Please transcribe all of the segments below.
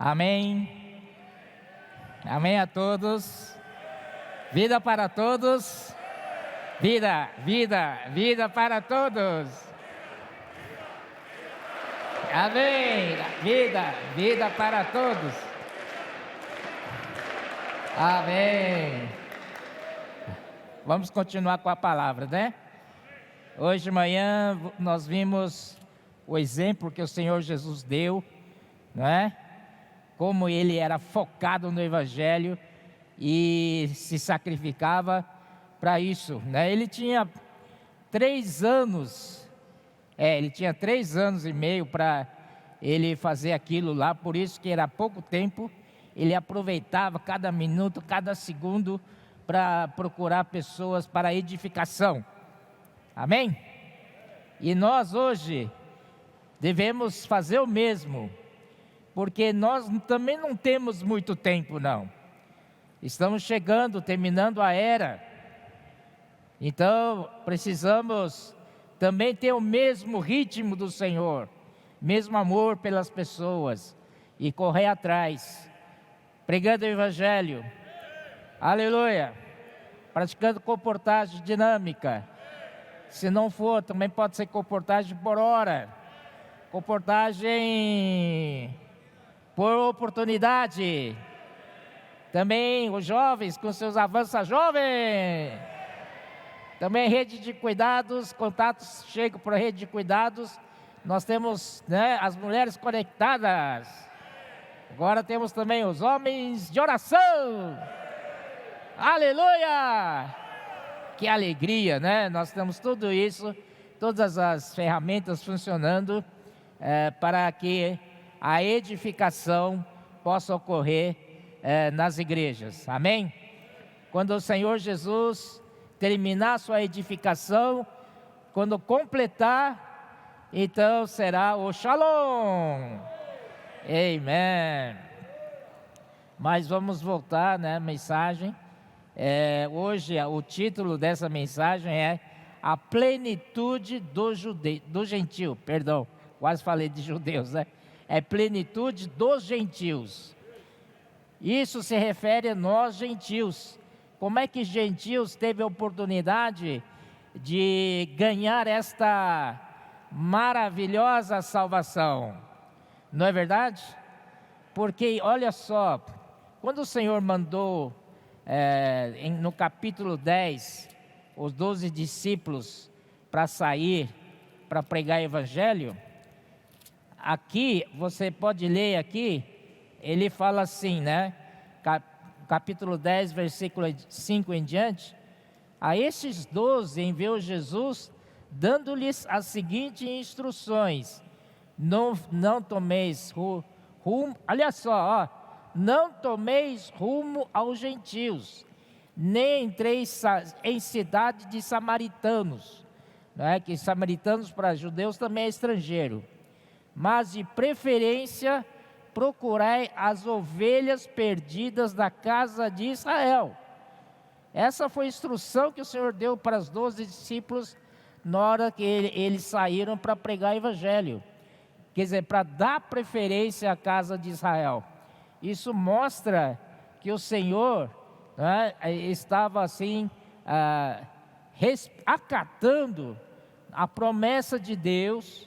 Amém. Amém a todos. Vida para todos. Vida, vida, vida para todos. Amém. Vida, vida para todos. Amém. Vamos continuar com a palavra, né? Hoje de manhã nós vimos o exemplo que o Senhor Jesus deu, não é? Como ele era focado no Evangelho e se sacrificava para isso, né? Ele tinha 3 anos, ele tinha 3 anos e meio para ele fazer aquilo lá, por isso que era pouco tempo. Ele aproveitava cada minuto, cada segundo para procurar pessoas para edificação. Amém? E nós hoje devemos fazer o mesmo, porque nós também não temos muito tempo, não. Estamos chegando, terminando a era. Então, precisamos também ter o mesmo ritmo do Senhor, mesmo amor pelas pessoas e correr atrás, pregando o Evangelho. Aleluia! Praticando comportagem dinâmica. Se não for, também pode ser comportagem por hora. Comportagem por oportunidade. Também os jovens com seus avança jovem. Também rede de cuidados, contatos chegam para a rede de cuidados. Nós temos, né, as mulheres conectadas. Agora temos também os homens de oração. Aleluia! Que alegria, né? Nós temos tudo isso, todas as ferramentas funcionando para que a edificação possa ocorrer nas igrejas. Amém? Quando o Senhor Jesus terminar sua edificação, quando completar, então será o Shalom. Amém. Mas vamos voltar, né, mensagem. Hoje o título dessa mensagem é a plenitude do gentio. Perdão, quase falei de judeus, né? É plenitude dos gentios. Isso se refere a nós gentios. Como é que gentios teve a oportunidade de ganhar esta maravilhosa salvação? Não é verdade? Porque, olha só, quando o Senhor mandou, no capítulo 10, os 12 discípulos para sair, para pregar o Evangelho, aqui, você pode ler aqui, ele fala assim, né? Capítulo 10, versículo 5 em diante. A estes 12 enviou Jesus, dando-lhes as seguintes instruções: não tomeis rumo, olha só, não tomeis rumo aos gentios, nem entreis em cidade de samaritanos, né? Que samaritanos para judeus também é estrangeiro, mas de preferência procurai as ovelhas perdidas da casa de Israel. Essa foi a instrução que o Senhor deu para os 12 discípulos na hora que eles saíram para pregar o Evangelho. Quer dizer, para dar preferência à casa de Israel. Isso mostra que o Senhor, né, estava assim, acatando a promessa de Deus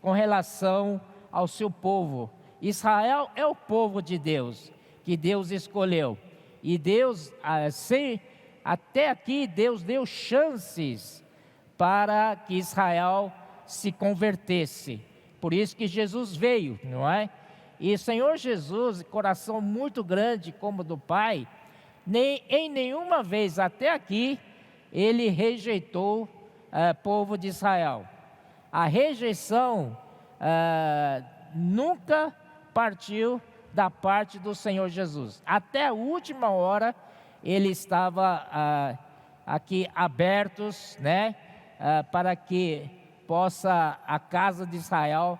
com relação ao seu povo. Israel é o povo de Deus, que Deus escolheu. E Deus, até aqui, Deus deu chances para que Israel se convertesse. Por isso que Jesus veio, não é? E o Senhor Jesus, coração muito grande como do Pai, em nenhuma vez até aqui, ele rejeitou o povo de Israel. A rejeição nunca partiu da parte do Senhor Jesus. Até a última hora, ele estava aqui abertos, né, para que possa a casa de Israel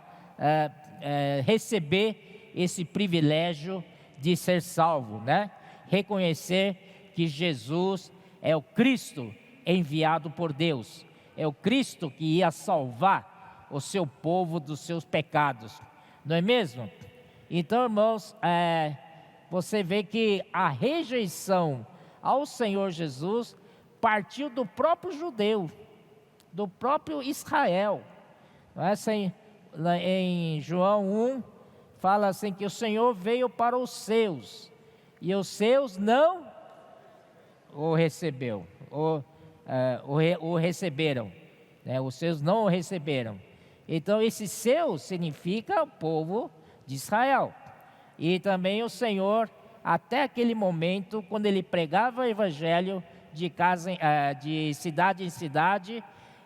receber esse privilégio de ser salvo, né? Reconhecer que Jesus é o Cristo enviado por Deus, é o Cristo que ia salvar o seu povo dos seus pecados, não é mesmo? Então, irmãos, você vê que a rejeição ao Senhor Jesus partiu do próprio judeu, do próprio Israel. Não é assim, em João 1, fala assim que o Senhor veio para os e os seus não o recebeu, o receberam, né? Os seus não o receberam. Então esse seu significa o povo de Israel. E também o Senhor, até aquele momento, quando ele pregava o evangelho de cidade em cidade,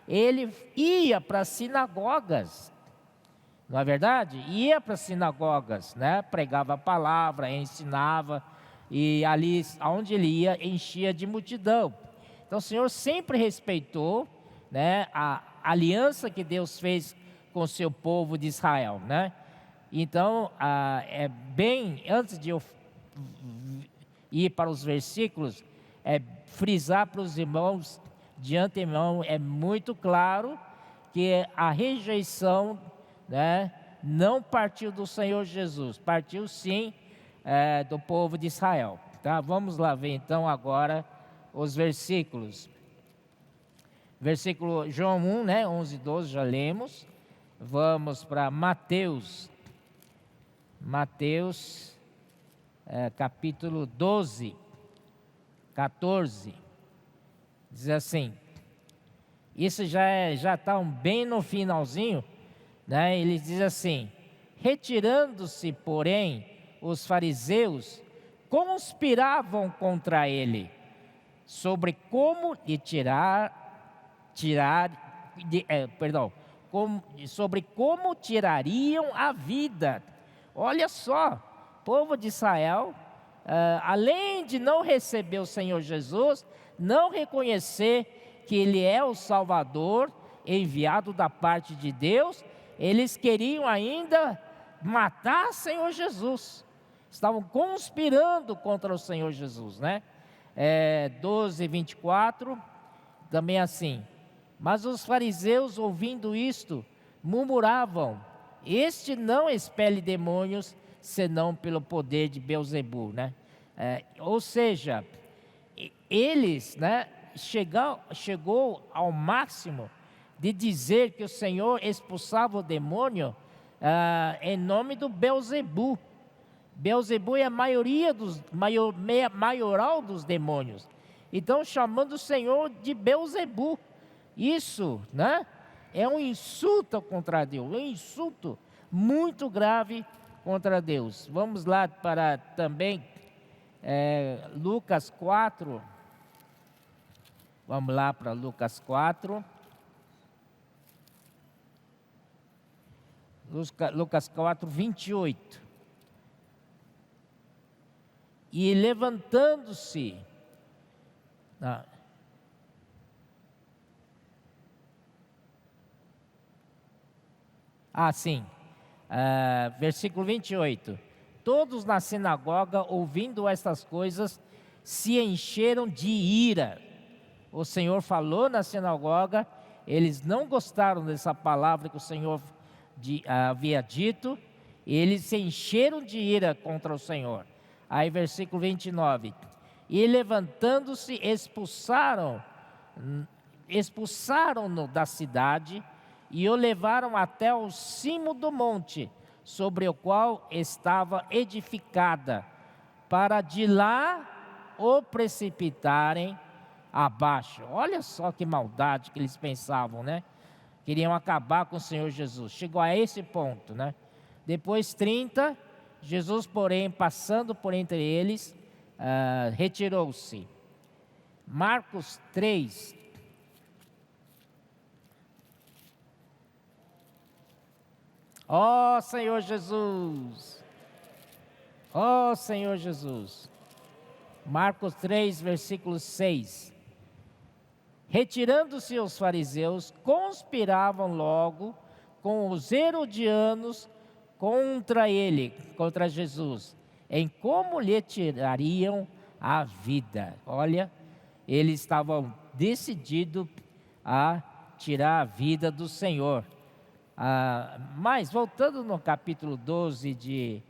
ele ia para as sinagogas, não é verdade? Ia para as sinagogas, né? Pregava a palavra, ensinava, e ali onde ele ia, enchia de multidão. Então o Senhor sempre respeitou, né, a aliança que Deus fez com o seu povo de Israel, né? Então, antes de eu ir para os versículos, frisar para os irmãos de antemão, é muito claro que a rejeição, né, não partiu do Senhor Jesus, partiu sim do povo de Israel. Tá? Vamos lá ver então agora os versículos. Versículo João 1, né, 11 e 12 já lemos. Vamos para Mateus, capítulo 12, 14, diz assim, isso já está bem no finalzinho, né? Ele diz assim: retirando-se, porém, os fariseus conspiravam contra ele, sobre como lhe sobre como tirariam a vida. Olha só, povo de Israel, além de não receber o Senhor Jesus, não reconhecer que Ele é o Salvador, enviado da parte de Deus, eles queriam ainda matar o Senhor Jesus. Estavam conspirando contra o Senhor Jesus, né? 12, 24, também assim. Mas os fariseus, ouvindo isto, murmuravam: este não expele demônios, senão pelo poder de Beelzebu, né? Ou seja, eles, né, chegou ao máximo de dizer que o Senhor expulsava o demônio em nome do Beelzebu. Beelzebu é a maioral dos demônios. Então, chamando o Senhor de Beelzebu. Isso, né, é um insulto contra Deus, um insulto muito grave contra Deus. Vamos lá para também Lucas 4. Vamos lá para Lucas 4. Lucas 4, 28. E levantando-se, versículo 28. Todos na sinagoga, ouvindo estas coisas, se encheram de ira. O Senhor falou na sinagoga, eles não gostaram dessa palavra que o Senhor havia dito, e eles se encheram de ira contra o Senhor. Aí versículo 29. E levantando-se, expulsaram-no da cidade, e o levaram até o cimo do monte, sobre o qual estava edificada, para de lá o precipitarem abaixo. Olha só que maldade que eles pensavam, né? Queriam acabar com o Senhor Jesus. Chegou a esse ponto, né? Depois 30, Jesus, porém, passando por entre eles, retirou-se. Marcos 3. Ó Senhor Jesus! Ó Senhor Jesus! Marcos 3, versículo 6. Retirando-se os fariseus, conspiravam logo com os herodianos contra ele, contra Jesus, em como lhe tirariam a vida. Olha, eles estavam decididos a tirar a vida do Senhor. Mas voltando no capítulo 12 de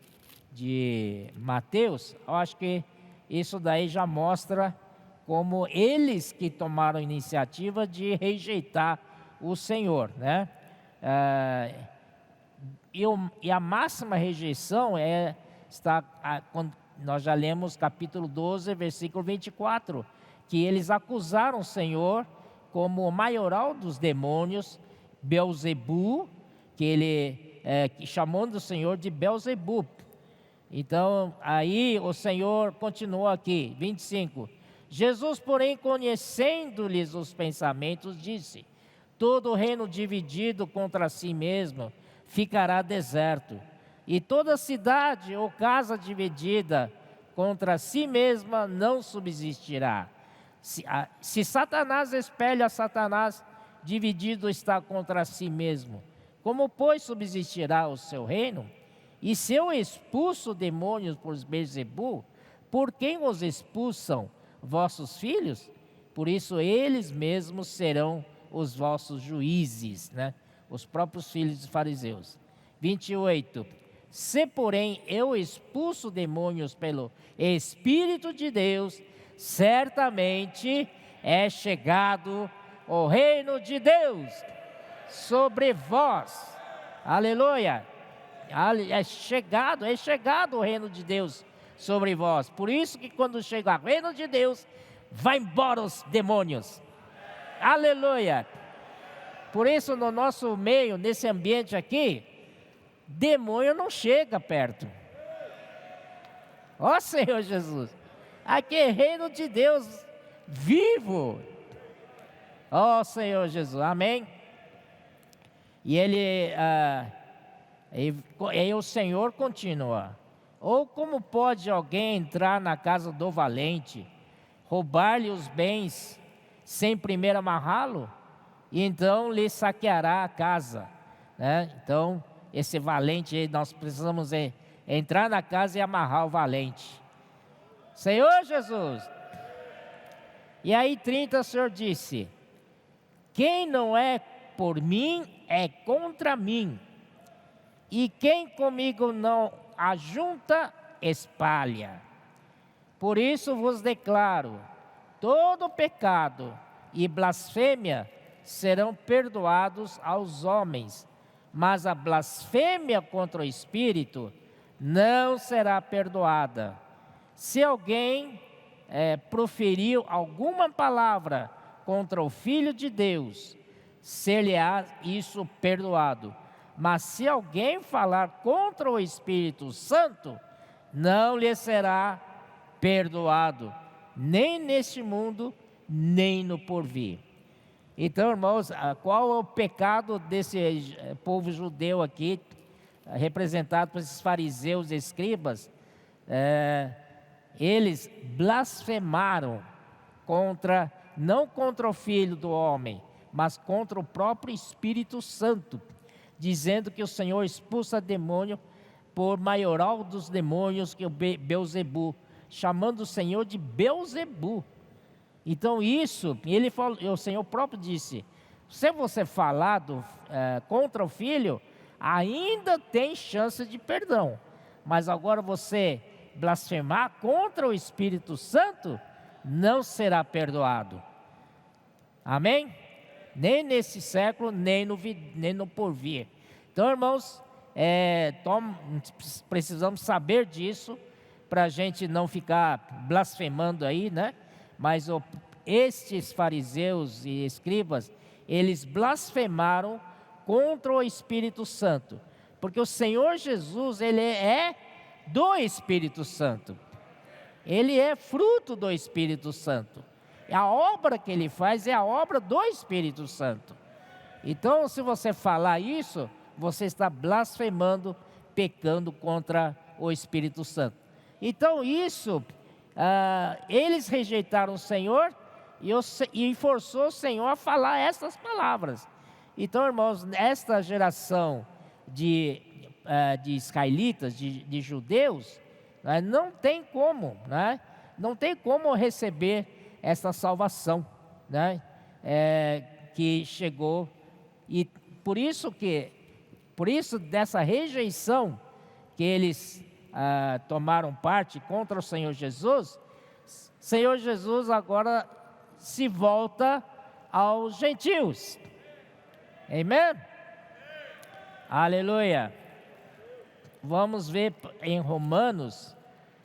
de Mateus, eu acho que isso daí já mostra como eles que tomaram a iniciativa de rejeitar o Senhor, né? E a máxima rejeição quando nós já lemos capítulo 12, versículo 24, que eles acusaram o Senhor como o maioral dos demônios, Belzebu, chamando o Senhor de Belzebu. Então, aí o Senhor continuou aqui, 25. Jesus, porém, conhecendo-lhes os pensamentos, disse: todo reino dividido contra si mesmo ficará deserto, e toda cidade ou casa dividida contra si mesma não subsistirá. Se Satanás espelha Satanás, dividido está contra si mesmo. Como, pois, subsistirá o seu reino? E se eu expulso demônios por Beelzebu, por quem os expulsam vossos filhos? Por isso eles mesmos serão os vossos juízes, né? Os próprios filhos dos fariseus. 28. Se, porém, eu expulso demônios pelo Espírito de Deus, certamente é chegado o reino de Deus sobre vós. Aleluia! É chegado o reino de Deus sobre vós. Por isso que quando chega o reino de Deus, vai embora os demônios. Aleluia! Por isso no nosso meio, nesse ambiente aqui, demônio não chega perto. Ó Senhor Jesus, aqui é reino de Deus vivo. Ó Senhor Jesus, amém? E e o Senhor continua: ou como pode alguém entrar na casa do valente, roubar-lhe os bens, sem primeiro amarrá-lo? E então lhe saqueará a casa, né? Então, esse valente, nós precisamos entrar na casa e amarrar o valente. Senhor Jesus! E aí 30 o Senhor disse: quem não é por mim, é contra mim. E quem comigo não ajunta, espalha. Por isso vos declaro: todo pecado e blasfêmia serão perdoados aos homens, mas a blasfêmia contra o Espírito não será perdoada. Se alguém proferiu alguma palavra contra o Filho de Deus, ser-lhe-á isso perdoado. Mas se alguém falar contra o Espírito Santo, não lhe será perdoado, nem neste mundo, nem no porvir. Então, irmãos, qual é o pecado desse povo judeu aqui, representado por esses fariseus e escribas? Eles blasfemaram não contra o Filho do homem, mas contra o próprio Espírito Santo, dizendo que o Senhor expulsa demônio por maioral dos demônios, que é o Belzebu, chamando o Senhor de Belzebu. Então isso, o Senhor próprio disse: se você falar contra o Filho, ainda tem chance de perdão, mas agora você blasfemar contra o Espírito Santo, não será perdoado. Amém? Nem nesse século, nem no porvir. Então, irmãos, precisamos saber disso, para a gente não ficar blasfemando aí, né? Mas estes fariseus e escribas, eles blasfemaram contra o Espírito Santo, porque o Senhor Jesus, ele é do Espírito Santo, ele é fruto do Espírito Santo. A obra que ele faz é a obra do Espírito Santo. Então, se você falar isso, você está blasfemando, pecando contra o Espírito Santo. Então, eles rejeitaram o Senhor e forçou o Senhor a falar essas palavras. Então, irmãos, esta geração de israelitas, de judeus, né, não tem como, né? Não tem como receber essa salvação, né? Que chegou, e por isso dessa rejeição que eles tomaram parte contra o Senhor Jesus, Senhor Jesus agora se volta aos gentios. Amém? Aleluia. Vamos ver em Romanos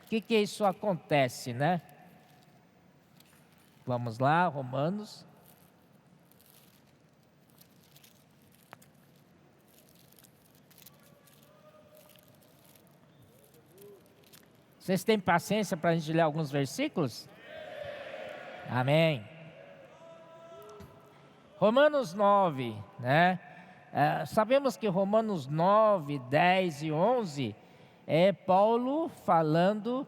o que isso acontece, né? Vamos lá, Romanos. Vocês têm paciência para a gente ler alguns versículos? Amém. Romanos 9, né? Sabemos que Romanos 9, 10 e 11 é Paulo falando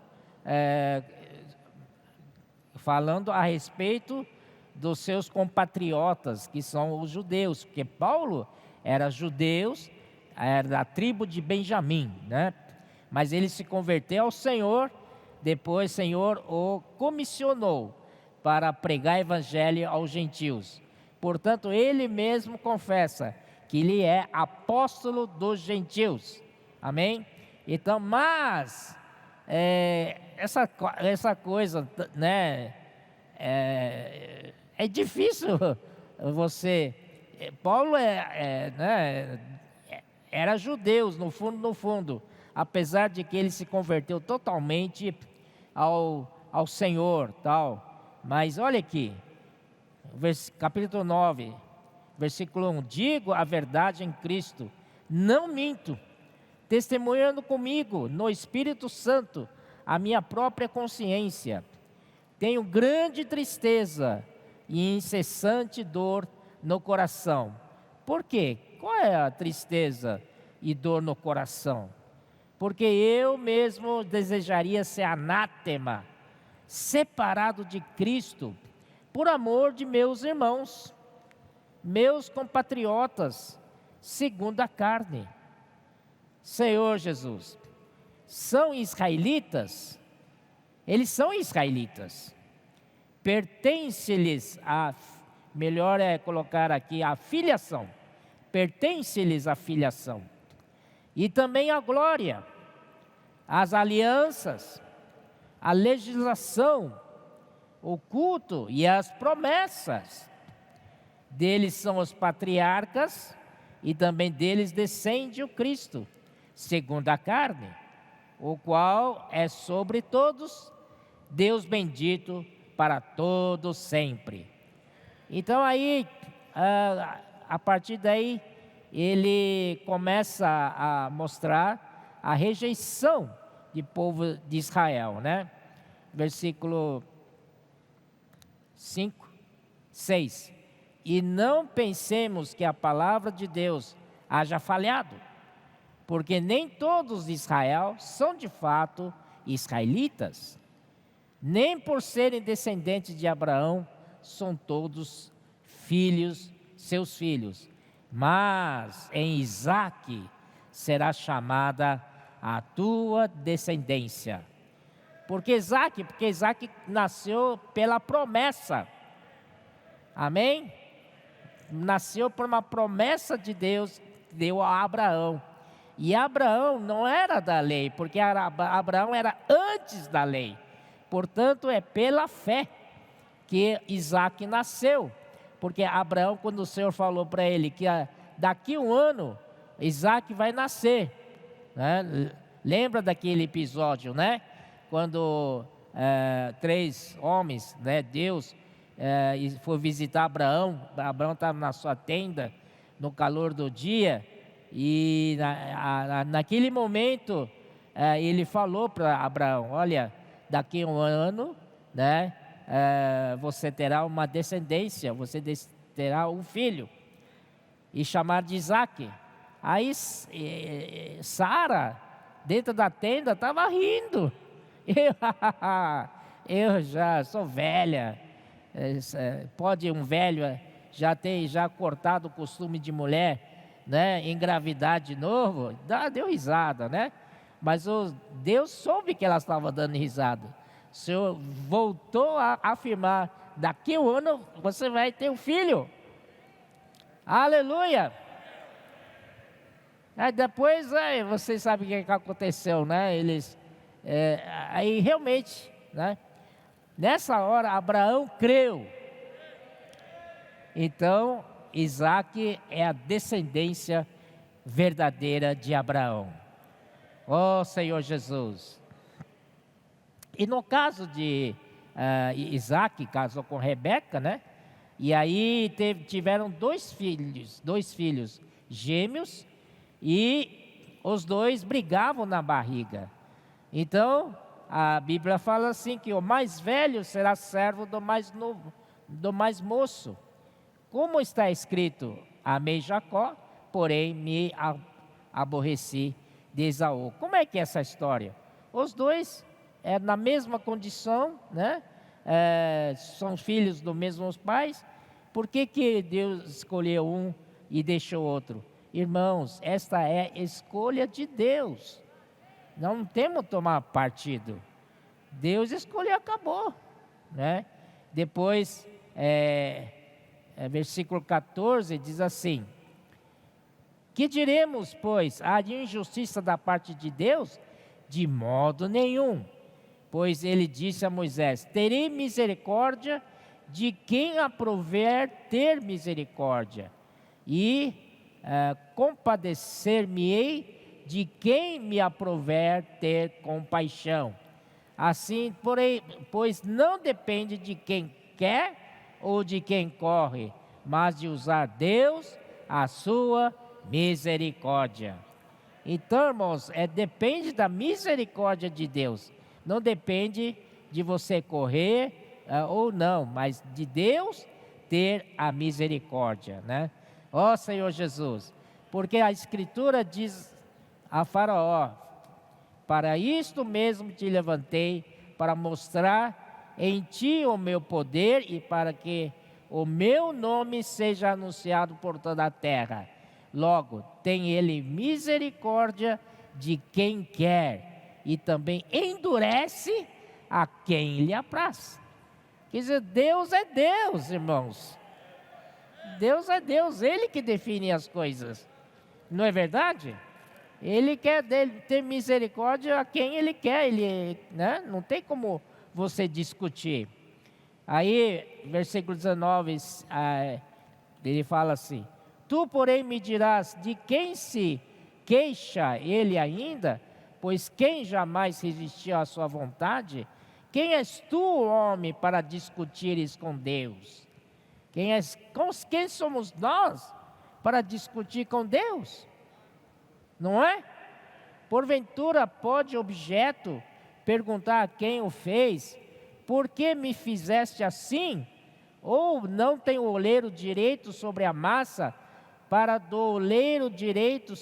a respeito dos seus compatriotas, que são os judeus, porque Paulo era judeu, era da tribo de Benjamim, né? Mas ele se converteu ao Senhor, depois o Senhor o comissionou para pregar evangelho aos gentios. Portanto, ele mesmo confessa que ele é apóstolo dos gentios. Amém? Então, mas essa coisa, né? É difícil você. Paulo né, era judeu, no fundo, apesar de que ele se converteu totalmente ao Senhor, tal. Mas olha aqui, capítulo 9, versículo 1: digo a verdade em Cristo, não minto, testemunhando comigo no Espírito Santo a minha própria consciência. Tenho grande tristeza e incessante dor no coração. Por quê? Qual é a tristeza e dor no coração? Porque eu mesmo desejaria ser anátema, separado de Cristo, por amor de meus irmãos, meus compatriotas, segundo a carne. Senhor Jesus, são israelitas? Eles são israelitas. Pertence-lhes melhor é colocar aqui a filiação. Pertence-lhes a filiação. E também a glória, as alianças, a legislação, o culto e as promessas. Deles são os patriarcas e também deles descende o Cristo, segundo a carne, o qual é sobre todos, Deus bendito para todos sempre. Então aí, a partir daí, ele começa a mostrar a rejeição do povo de Israel, né? Versículo 5, 6. E não pensemos que a palavra de Deus haja falhado, porque nem todos de Israel são de fato israelitas, nem por serem descendentes de Abraão são todos seus filhos, mas em Isaque será chamada a tua descendência. Porque Isaque nasceu pela promessa. Amém? Nasceu por uma promessa de Deus que deu a Abraão. E Abraão não era da lei, porque Abraão era antes da lei. Portanto, é pela fé que Isaque nasceu. Porque Abraão, quando o Senhor falou para ele que daqui a um ano, Isaque vai nascer, né? Lembra daquele episódio, né? Quando 3 homens, né, Deus, foi visitar Abraão. Abraão estava na sua tenda, no calor do dia, e naquele momento ele falou para Abraão: olha, daqui a um ano, né, você terá uma descendência, você terá um filho, e chamar de Isaque. Aí Sara, dentro da tenda, estava rindo. Eu já sou velha. Pode um velho já ter cortado o costume de mulher, né, engravidar de novo? Deu risada, né? Mas Deus soube que ela estava dando risada. O Senhor voltou a afirmar: daqui a um ano você vai ter um filho. Aleluia! Aí depois, vocês sabem o que aconteceu, né? Aí realmente, né? Nessa hora, Abraão creu. Então, Isaac é a descendência verdadeira de Abraão. Ó Senhor Jesus. E no caso de Isaac, casou com Rebeca, né? E aí tiveram dois filhos gêmeos, e os dois brigavam na barriga. Então, a Bíblia fala assim, que o mais velho será servo do mais novo, do mais moço. Como está escrito, amei Jacó, porém me aborreci de Esaú. Como é que é essa história? Os dois na mesma condição, né? São filhos dos mesmos pais. Por que Deus escolheu um e deixou outro? Irmãos, esta é a escolha de Deus. Não temos que tomar partido. Deus escolheu, acabou, né? Depois, versículo 14 diz assim: que diremos, pois, há de injustiça da parte de Deus? De modo nenhum. Pois ele disse a Moisés: terei misericórdia de quem aprouver ter misericórdia, e compadecer-me-ei de quem me aprouver ter compaixão. Assim, porém, pois não depende de quem quer ou de quem corre, mas de usar Deus a sua misericórdia. Então, irmãos, depende da misericórdia de Deus. Não depende de você correr ou não, mas de Deus ter a misericórdia, né? Ó Senhor Jesus, porque a Escritura diz a Faraó: para isto mesmo te levantei, para mostrar em ti o meu poder e para que o meu nome seja anunciado por toda a terra. Logo, tem ele misericórdia de quem quer e também endurece a quem lhe apraz. Quer dizer, Deus é Deus, irmãos. Deus é Deus, Ele que define as coisas. Não é verdade? Ele quer ter misericórdia a quem Ele quer, né? Não tem como você discutir. Aí, versículo 19, ele fala assim: tu, porém, me dirás, de quem se queixa ele ainda? Pois quem jamais resistiu à sua vontade? Quem és tu, homem, para discutires com Deus? Quem somos nós para discutir com Deus? Não é? Porventura pode objeto perguntar a quem o fez: por que me fizeste assim? Ou não tem o oleiro direito sobre a massa, para do oleiro direito,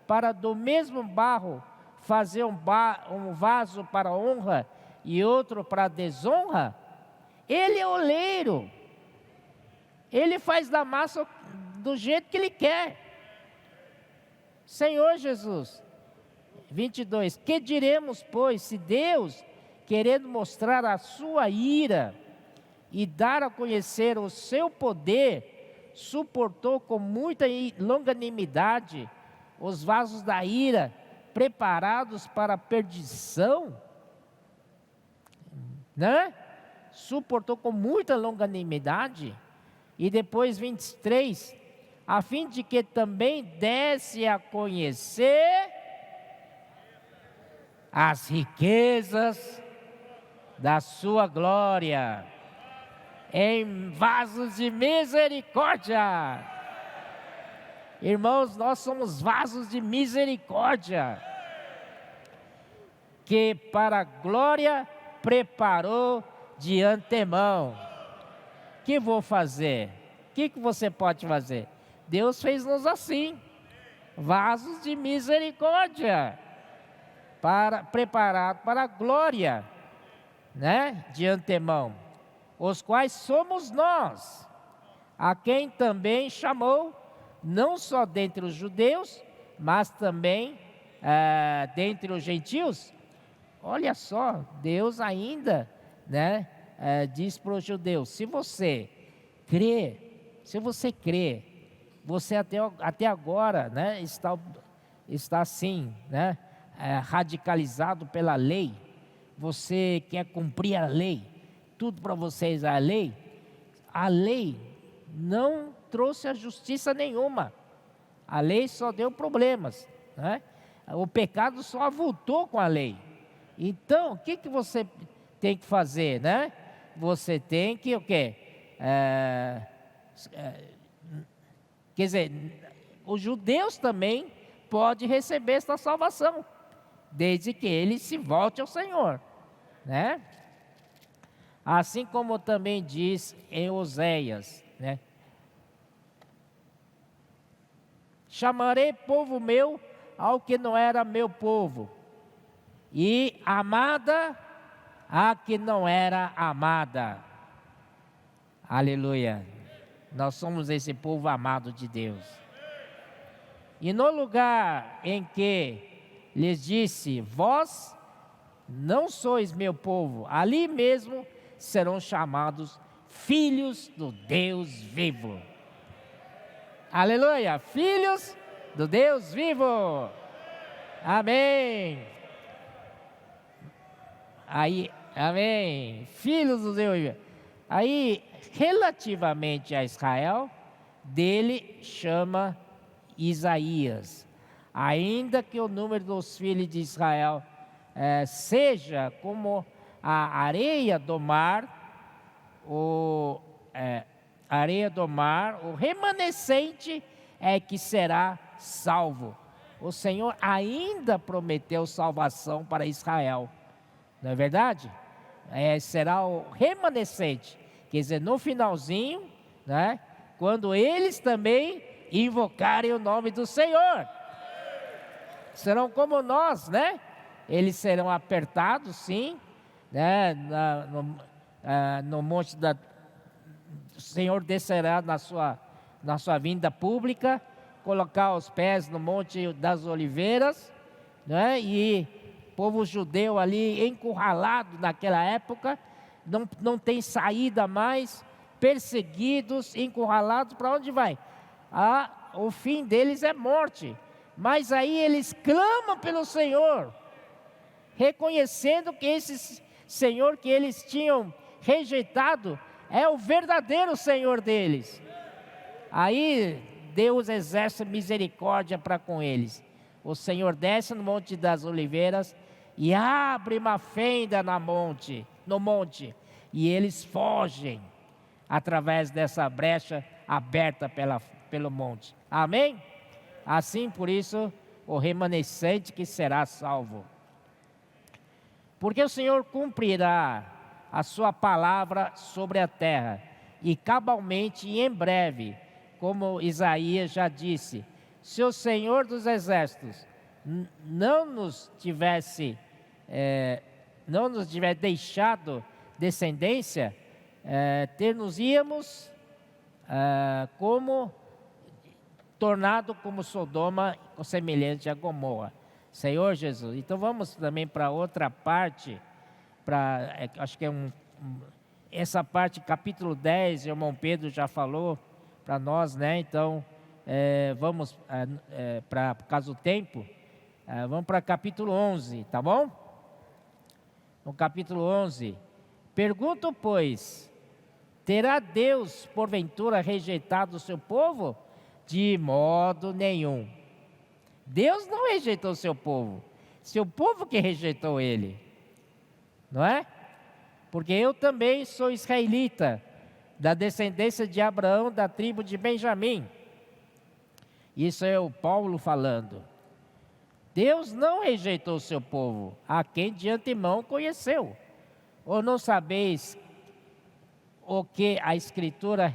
para do mesmo barro fazer um vaso para honra e outro para desonra? Ele é oleiro. Ele faz da massa do jeito que Ele quer. Senhor Jesus. 22. Que diremos, pois, se Deus, querendo mostrar a sua ira e dar a conhecer o seu poder, suportou com muita longanimidade os vasos da ira, preparados para a perdição? Né? Suportou com muita longanimidade. E depois 23, a fim de que também desse a conhecer as riquezas da sua glória em vasos de misericórdia. Irmãos, nós somos vasos de misericórdia, que para a glória preparou de antemão. O que vou fazer? O que você pode fazer? Deus fez-nos assim, vasos de misericórdia, preparado para a glória, né? De antemão, os quais somos nós, a quem também chamou, não só dentre os judeus, mas também dentre os gentios. Olha só, Deus ainda, né, diz para os judeus: se você crê, você até agora, né, está está assim, né? Radicalizado pela lei. Você quer cumprir a lei. Tudo para vocês é a lei. A lei não trouxe a justiça nenhuma. A lei só deu problemas, né? O pecado só avultou com a lei. Então, o que você tem que fazer, né? Você tem que o quê? Quer dizer, os judeus também podem receber esta salvação, desde que ele se volte ao Senhor, né? Assim como também diz em Oséias, né? Chamarei povo meu ao que não era meu povo, e amada a que não era amada. Aleluia. Nós somos esse povo amado de Deus. E no lugar em que lhes disse, vós não sois meu povo, ali mesmo serão chamados filhos do Deus vivo. Aleluia, filhos do Deus vivo. Amém. Aí, amém. Filhos do Deus vivo. Aí, relativamente a Israel, dele chama Isaías. Ainda que o número dos filhos de Israel seja como a areia do mar, o remanescente é que será salvo. O Senhor ainda prometeu salvação para Israel, não é verdade? Será o remanescente, quer dizer, no finalzinho, né? Quando eles também invocarem o nome do Senhor, serão como nós, né? Eles serão apertados, sim, né? No monte da... O Senhor descerá na sua vinda pública, colocar os pés no monte das oliveiras, né? E o povo judeu ali encurralado naquela época, não tem saída mais, perseguidos, encurralados, para onde vai? O fim deles é morte. Mas aí eles clamam pelo Senhor, reconhecendo que esse Senhor que eles tinham rejeitado é o verdadeiro Senhor deles. Aí Deus exerce misericórdia para com eles. O Senhor desce no Monte das Oliveiras e abre uma fenda no monte, e eles fogem através dessa brecha aberta pelo monte. Amém? Assim, por isso, o remanescente que será salvo. Porque o Senhor cumprirá a sua palavra sobre a terra, e cabalmente e em breve, como Isaías já disse, se o Senhor dos exércitos não nos tivesse deixado descendência, ter-nos-íamos tornado como Sodoma, semelhante a Gomorra. Senhor Jesus. Então vamos também para outra parte, acho que essa parte, capítulo 10, o irmão Pedro já falou para nós, né? Então vamos por causa do tempo, vamos para capítulo 11, tá bom? No capítulo 11, pergunto, pois, terá Deus porventura rejeitado o seu povo? De modo nenhum. Deus não rejeitou o seu povo que rejeitou ele, não é? Porque eu também sou israelita, da descendência de Abraão, da tribo de Benjamim. Isso é o Paulo falando. Deus não rejeitou o seu povo, a quem de antemão conheceu. Ou não sabeis o que a Escritura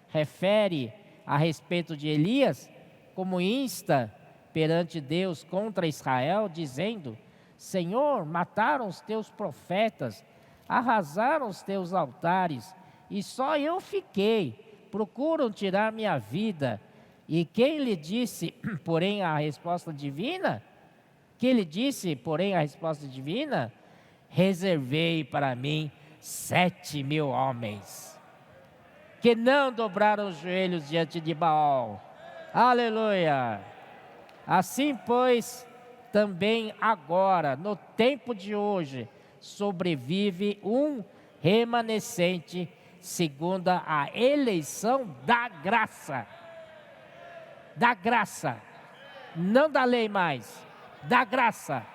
refere a respeito de Elias, como insta perante Deus contra Israel, dizendo: Senhor, mataram os teus profetas, arrasaram os teus altares, e só eu fiquei, procuram tirar minha vida. E quem lhe disse, porém, a resposta divina? Que lhe disse, porém, a resposta divina? Reservei para mim 7.000 homens, que não dobraram os joelhos diante de Baal. Aleluia! Assim, pois, também agora, no tempo de hoje, sobrevive um remanescente segundo a eleição da graça. Da graça, não da lei mais, da graça.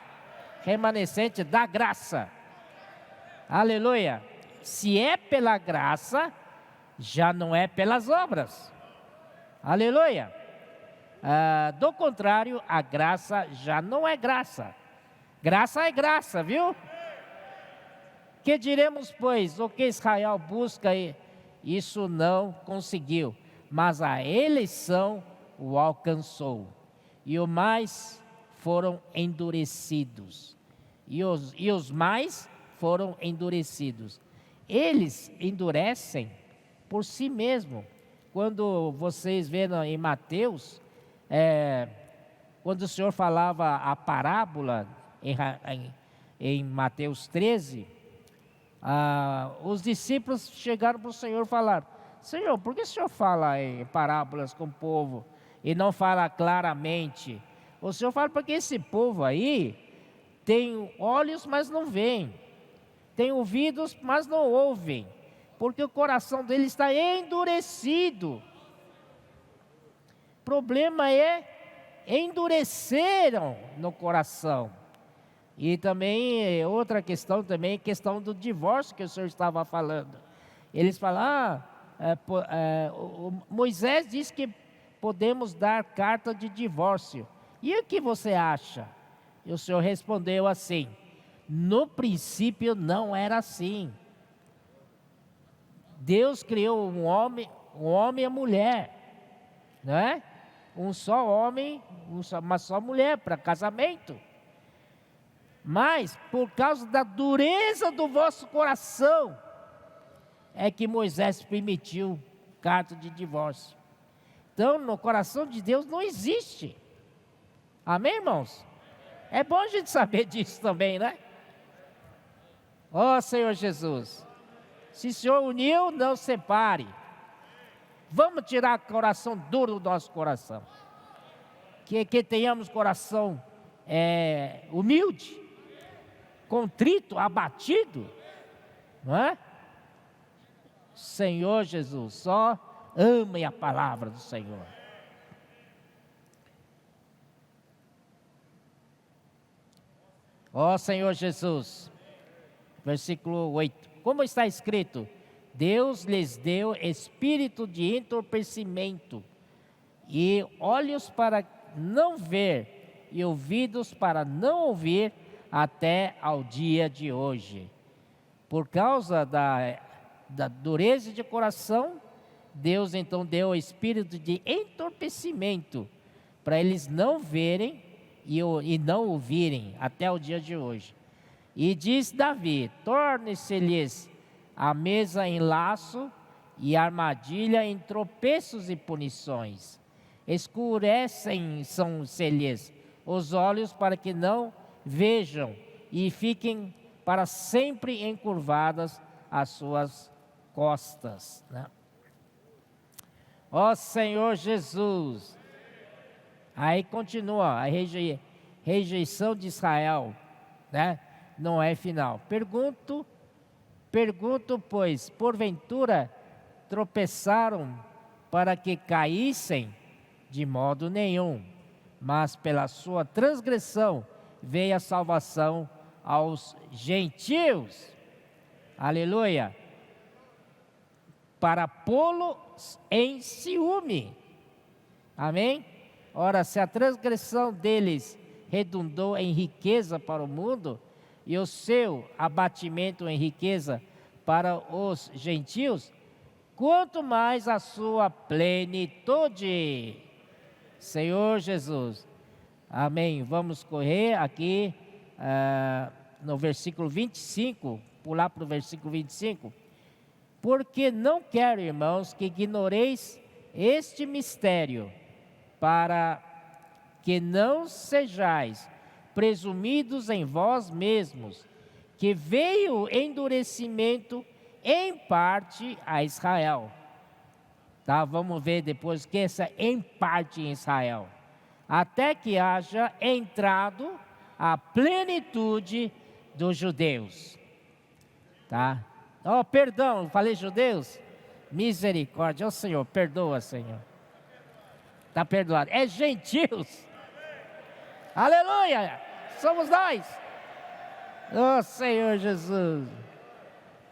Remanescente da graça. Aleluia. Se é pela graça, já não é pelas obras. Aleluia. Do contrário, a graça já não é graça. Graça é graça, viu? Que diremos, pois, o que Israel busca, isso não conseguiu, mas a eleição o alcançou. E os mais foram endurecidos. E os mais foram endurecidos. Eles endurecem por si mesmos. Quando vocês veem em Mateus, quando o Senhor falava a parábola em Mateus 13, os discípulos chegaram para o Senhor e falaram: Senhor, por que o Senhor fala em parábolas com o povo e não fala claramente? O Senhor fala porque esse povo aí tem olhos, mas não veem, tem ouvidos, mas não ouvem, porque o coração deles está endurecido. O problema é endureceram no coração. E também outra questão também, questão do divórcio que o senhor estava falando. Eles falam, Moisés disse que podemos dar carta de divórcio. E o que você acha? E o senhor respondeu assim: no princípio não era assim. Deus criou um homem e a mulher, não é? Um só homem, uma só mulher para casamento. Mas por causa da dureza do vosso coração é que Moisés permitiu carta de divórcio. Então, no coração de Deus não existe. Amém, irmãos? É bom a gente saber disso também, né? Ó Senhor Jesus, se o Senhor uniu, não separe. Vamos tirar o coração duro do nosso coração. Que tenhamos coração humilde, contrito, abatido, não é? Senhor Jesus, só ame a palavra do Senhor. Ó Senhor Jesus, versículo 8, como está escrito: Deus lhes deu espírito de entorpecimento e olhos para não ver e ouvidos para não ouvir até ao dia de hoje. Por causa da dureza de coração, Deus então deu o espírito de entorpecimento para eles não verem e não ouvirem até o dia de hoje. E diz Davi: torne-se-lhes a mesa em laço e armadilha em tropeços e punições. Escurecem-se-lhes os olhos para que não vejam e fiquem para sempre encurvadas as suas costas, né? Ó Senhor Jesus. Aí continua a rejeição de Israel, né? Não é final. Pergunto, pois, porventura tropeçaram para que caíssem? De modo nenhum, mas pela sua transgressão veio a salvação aos gentios. Aleluia. Para pô-los em ciúme. Amém? Ora, se a transgressão deles redundou em riqueza para o mundo, e o seu abatimento em riqueza para os gentios, quanto mais a sua plenitude. Senhor Jesus. Amém. Vamos correr aqui no versículo 25, pular para o versículo 25. Porque não quero, irmãos, que ignoreis este mistério, para que não sejais presumidos em vós mesmos, que veio endurecimento em parte a Israel. Tá, vamos ver depois o que é essa em parte em Israel. até que haja entrado a plenitude dos judeus. Tá? Oh, perdão, falei judeus? Misericórdia, ó Senhor, perdoa, Senhor. Está perdoado. É gentios. Aleluia! Somos nós. Oh, Senhor Jesus.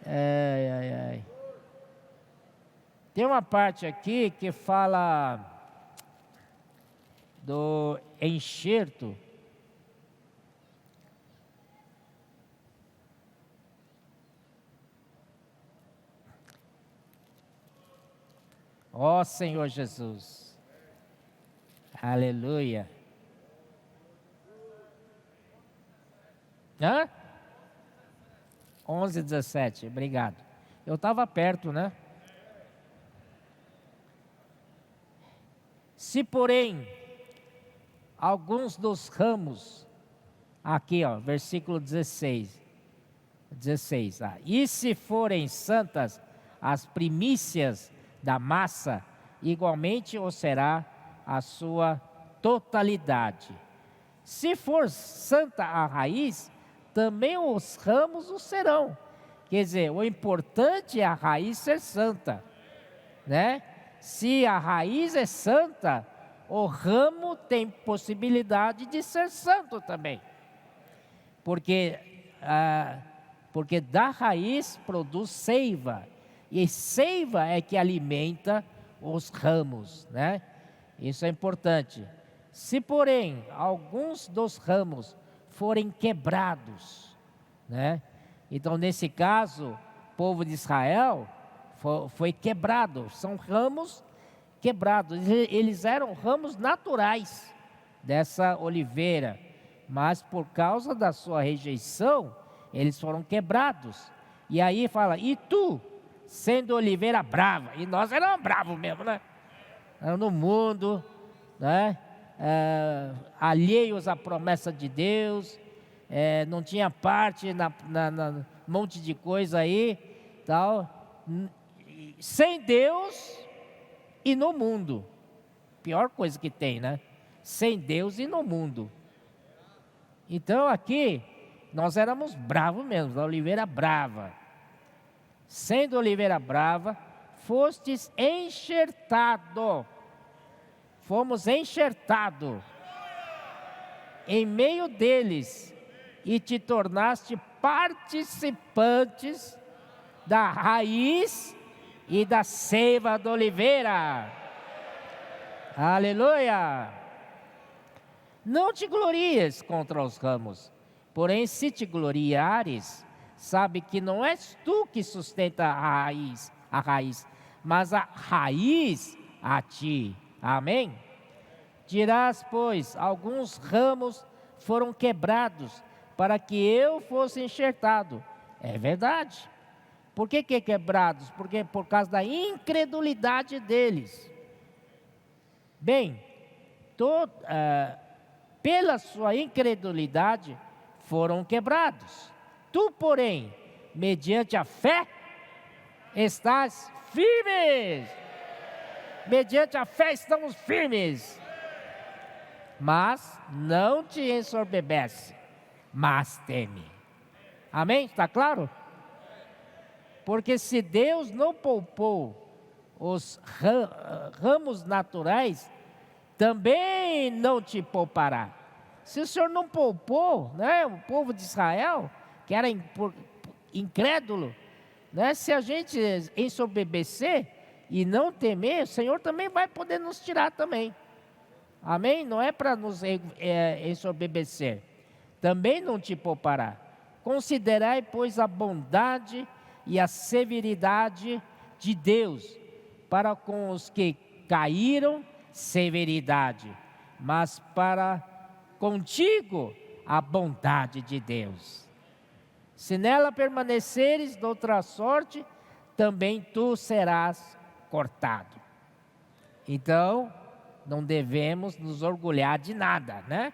Ai, ai, ai. Tem uma parte aqui que fala do enxerto. Ó Senhor Jesus. Aleluia. Hã? 11:17, obrigado. Eu estava perto, né? Se porém alguns dos ramos, aqui ó, versículo 16, e se forem santas as primícias da massa, igualmente o será a sua totalidade. Se for santa a raiz, também os ramos o serão. Quer dizer, o importante é a raiz ser santa, né? Se a raiz é santa, o ramo tem possibilidade de ser santo também. Porque da raiz produz seiva. E seiva é que alimenta os ramos, né? Isso é importante. Se, porém, alguns dos ramos forem quebrados, né? Então, nesse caso, o povo de Israel foi quebrado. São ramos quebrados. Eles eram ramos naturais dessa oliveira, mas por causa da sua rejeição, eles foram quebrados. E aí fala, e tu, sendo oliveira brava, e nós éramos bravos mesmo, né? No mundo, né? Alheios à promessa de Deus, não tinha parte na monte de coisa aí, tal, sem Deus e no mundo. Pior coisa que tem, né? Sem Deus e no mundo. Então aqui nós éramos bravos mesmo, a oliveira brava. Sendo oliveira brava, fostes enxertado. Fomos enxertados em meio deles e te tornaste participantes da raiz e da seiva da oliveira. Aleluia! Não te glories contra os ramos, porém se te gloriares, sabe que não és tu que sustenta a raiz, mas a raiz a ti. Amém? Dirás, pois, alguns ramos foram quebrados para que eu fosse enxertado. É verdade. Por que quebrados? Porque por causa da incredulidade deles. Bem, pela sua incredulidade foram quebrados. Tu, porém, mediante a fé, estás firmes. Mediante a fé estamos firmes. Mas não te ensoberbece, mas teme. Amém? Está claro? Porque se Deus não poupou os ramos naturais, também não te poupará. Se o Senhor não poupou, né, o povo de Israel, que era incrédulo, né, se a gente ensoberbecer e não temer, o Senhor também vai poder nos tirar também. Amém? Não é para nos ensoberbecer. Também não te poupará. Considerai, pois, a bondade e a severidade de Deus para com os que caíram, severidade, mas para contigo a bondade de Deus. Se nela permaneceres de outra sorte, também tu serás cortado. Então, não devemos nos orgulhar de nada, né?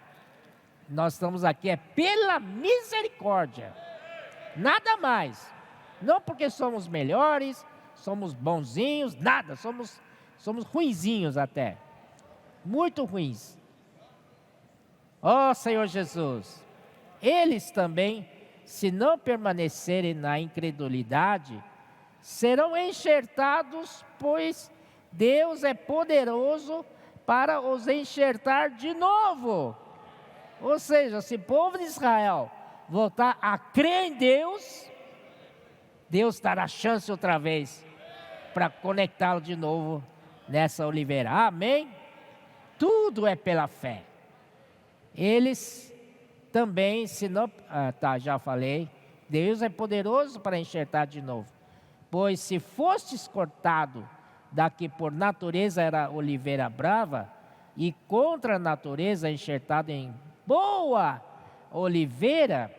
Nós estamos aqui pela misericórdia, nada mais. Não porque somos melhores, somos bonzinhos, nada, somos ruinzinhos até, muito ruins. Ó Senhor Jesus, eles também, se não permanecerem na incredulidade, serão enxertados, pois Deus é poderoso para os enxertar de novo. Ou seja, se o povo de Israel voltar a crer em Deus, Deus dará chance outra vez para conectá-lo de novo nessa oliveira. Amém? Tudo é pela fé. Eles também, se não... já falei. Deus é poderoso para enxertar de novo. Pois se fostes cortado da que por natureza era oliveira brava, e contra a natureza enxertado em boa oliveira,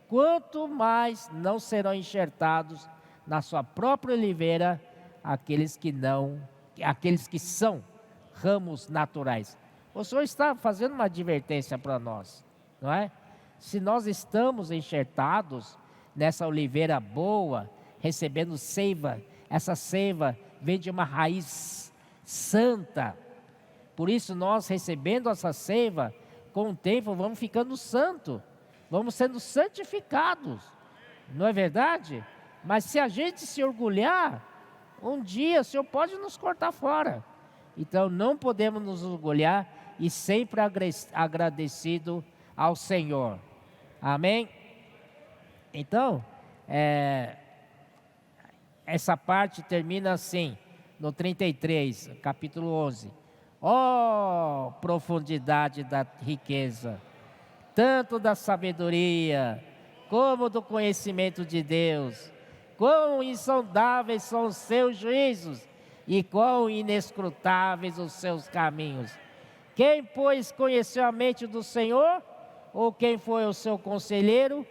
quanto mais não serão enxertados na sua própria oliveira aqueles que são ramos naturais. O Senhor está fazendo uma advertência para nós, não é? Se nós estamos enxertados nessa oliveira boa, recebendo seiva, essa seiva vem de uma raiz santa. Por isso nós, recebendo essa seiva, com o tempo vamos ficando santos, vamos sendo santificados, não é verdade? Mas se a gente se orgulhar, um dia o Senhor pode nos cortar fora. Então não podemos nos orgulhar e sempre agradecido ao Senhor. Amém? Então, essa parte termina assim, no 33, capítulo 11. Ó profundidade da riqueza, tanto da sabedoria, como do conhecimento de Deus. Quão insondáveis são os seus juízos, e quão inescrutáveis os seus caminhos. Quem, pois, conheceu a mente do Senhor? Ou quem foi o seu conselheiro?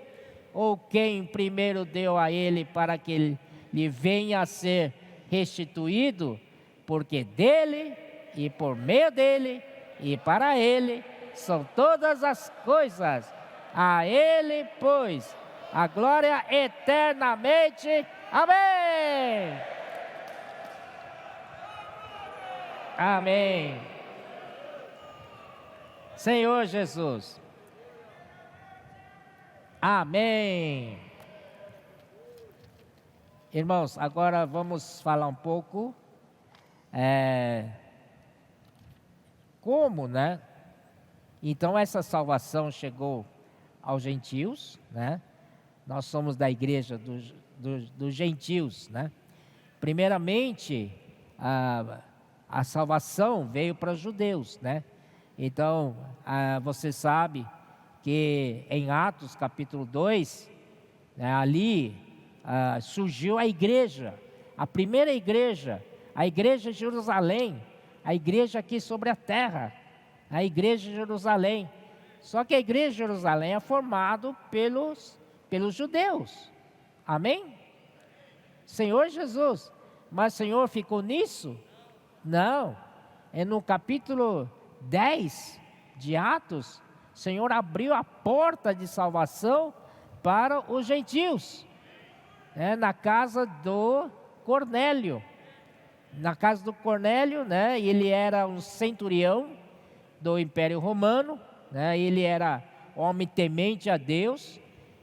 Ou quem primeiro deu a ele para que ele lhe venha a ser restituído? Porque dele, e por meio dele, e para ele, são todas as coisas. A ele, pois, a glória eternamente. Amém! Amém. Senhor Jesus. Amém. Irmãos, agora vamos falar um pouco como, né? Então essa salvação chegou aos gentios, né? Nós somos da igreja dos gentios, né? Primeiramente, a salvação veio para os judeus, né? Então, você sabe que em Atos capítulo 2, né, ali surgiu a igreja, a primeira igreja, a igreja de Jerusalém, a igreja aqui sobre a terra, a igreja de Jerusalém. Só que a igreja de Jerusalém é formada pelos judeus. Amém? Senhor Jesus, mas o Senhor ficou nisso? Não, é no capítulo 10 de Atos, o Senhor abriu a porta de salvação para os gentios, na casa do Cornélio. Na casa do Cornélio, né, ele era um centurião do Império Romano, né, ele era homem temente a Deus,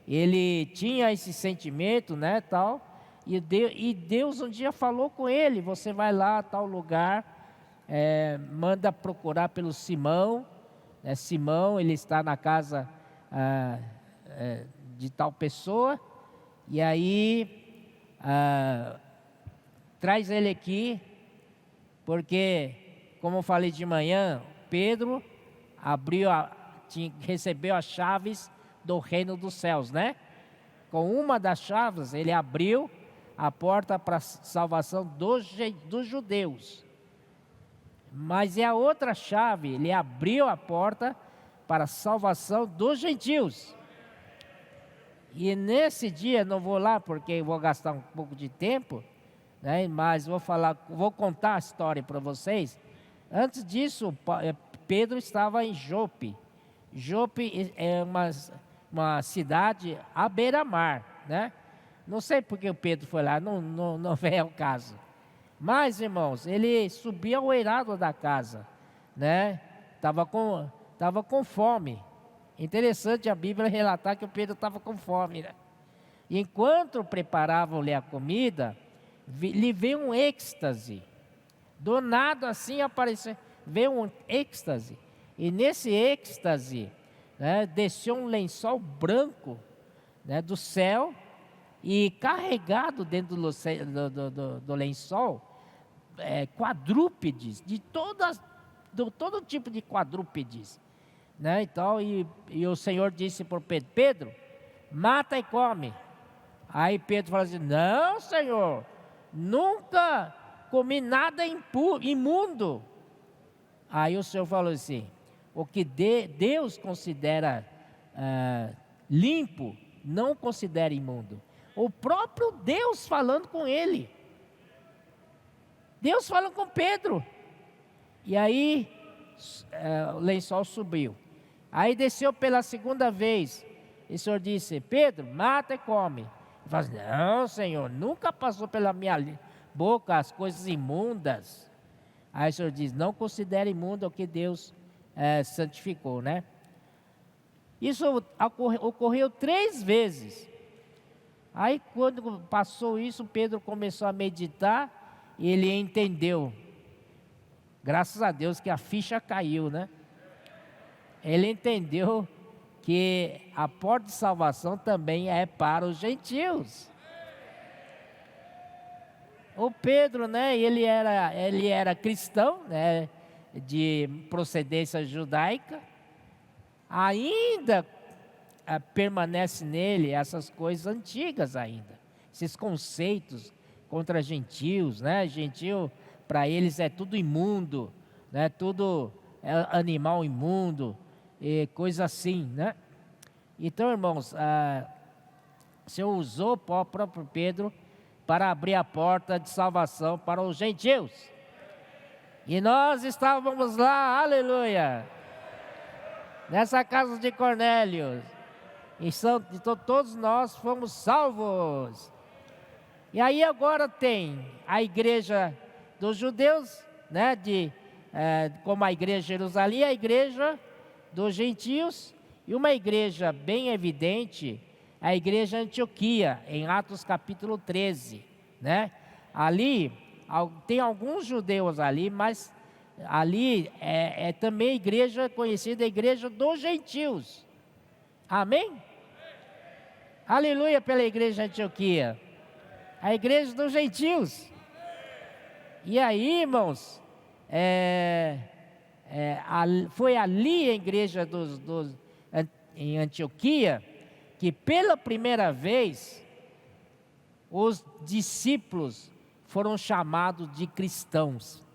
ele tinha esse sentimento, né, tal. E Deus um dia falou com ele: você vai lá a tal lugar, manda procurar pelo Simão. Simão, ele está na casa de tal pessoa. E aí, traz ele aqui, porque, como eu falei de manhã, Pedro recebeu as chaves do reino dos céus, né? Com uma das chaves, ele abriu a porta para a salvação dos judeus. Mas a outra chave, ele abriu a porta para a salvação dos gentios. E nesse dia, não vou lá porque vou gastar um pouco de tempo, né? Mas vou contar a história para vocês. Antes disso, Pedro estava em Jope. Jope é uma cidade à beira-mar, né? Não sei porque o Pedro foi lá, não vem ao caso. Mas, irmãos, ele subia ao eirado da casa, né? estava com fome. Interessante a Bíblia relatar que o Pedro estava com fome, né? E enquanto preparavam-lhe a comida, lhe veio um êxtase. Do nada assim apareceu, veio um êxtase. E nesse êxtase, né, desceu um lençol branco, né, do céu, e carregado dentro do lençol, quadrúpedes, de todo tipo de quadrúpedes. Né? Então, e o Senhor disse para Pedro: Pedro, mata e come. Aí Pedro falou assim: não, Senhor, nunca comi nada imundo. Aí o Senhor falou assim: o que Deus considera limpo, não considera imundo. O próprio Deus falando com ele. Deus falando com Pedro. E aí o lençol subiu. Aí desceu pela segunda vez. E o Senhor disse: Pedro, mata e come. Ele falou assim: não, Senhor, nunca passou pela minha boca as coisas imundas. Aí o Senhor diz: não considere imundo o que Deus santificou, né? Isso ocorreu 3 vezes. Aí quando passou isso, Pedro começou a meditar e ele entendeu. Graças a Deus que a ficha caiu, né? Ele entendeu que a porta de salvação também é para os gentios. O Pedro, né, ele era cristão, né, de procedência judaica. Ainda permanece nele essas coisas antigas ainda. Esses conceitos contra gentios, né? Gentio, para eles é tudo imundo, né? Tudo animal imundo, e coisa assim, né? Então, irmãos, o Senhor usou o próprio Pedro para abrir a porta de salvação para os gentios. E nós estávamos lá, aleluia, nessa casa de Cornélio. Então todos nós fomos salvos. E aí agora tem a igreja dos judeus, né, como a igreja de Jerusalém, a igreja dos gentios, e uma igreja bem evidente, a igreja de Antioquia, em Atos capítulo 13, né? Ali tem alguns judeus ali, mas ali é também a igreja conhecida, a igreja dos gentios. Amém? Aleluia pela igreja de Antioquia, a igreja dos gentios. E aí, irmãos, foi ali a igreja em Antioquia que pela primeira vez os discípulos foram chamados de cristãos.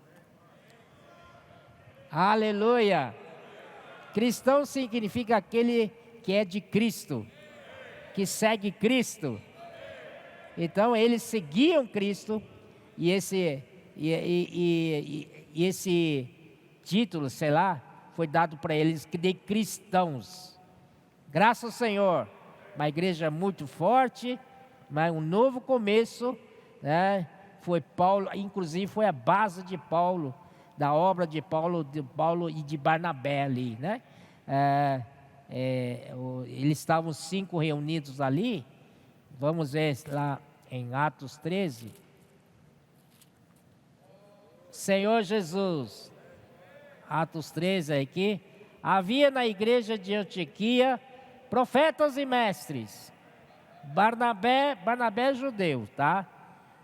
Aleluia! Cristão significa aquele que é de Cristo, que segue Cristo. Então eles seguiam Cristo e esse título, sei lá, foi dado para eles de cristãos. Graças ao Senhor, uma igreja muito forte, mas um novo começo, né? Foi Paulo, inclusive foi a base de Paulo, da obra de Paulo e de Barnabé ali, né? Eles estavam 5 reunidos ali. Vamos ver lá em Atos 13. Senhor Jesus, Atos 13 aqui. Havia na igreja de Antioquia profetas e mestres. Barnabé é judeu, tá?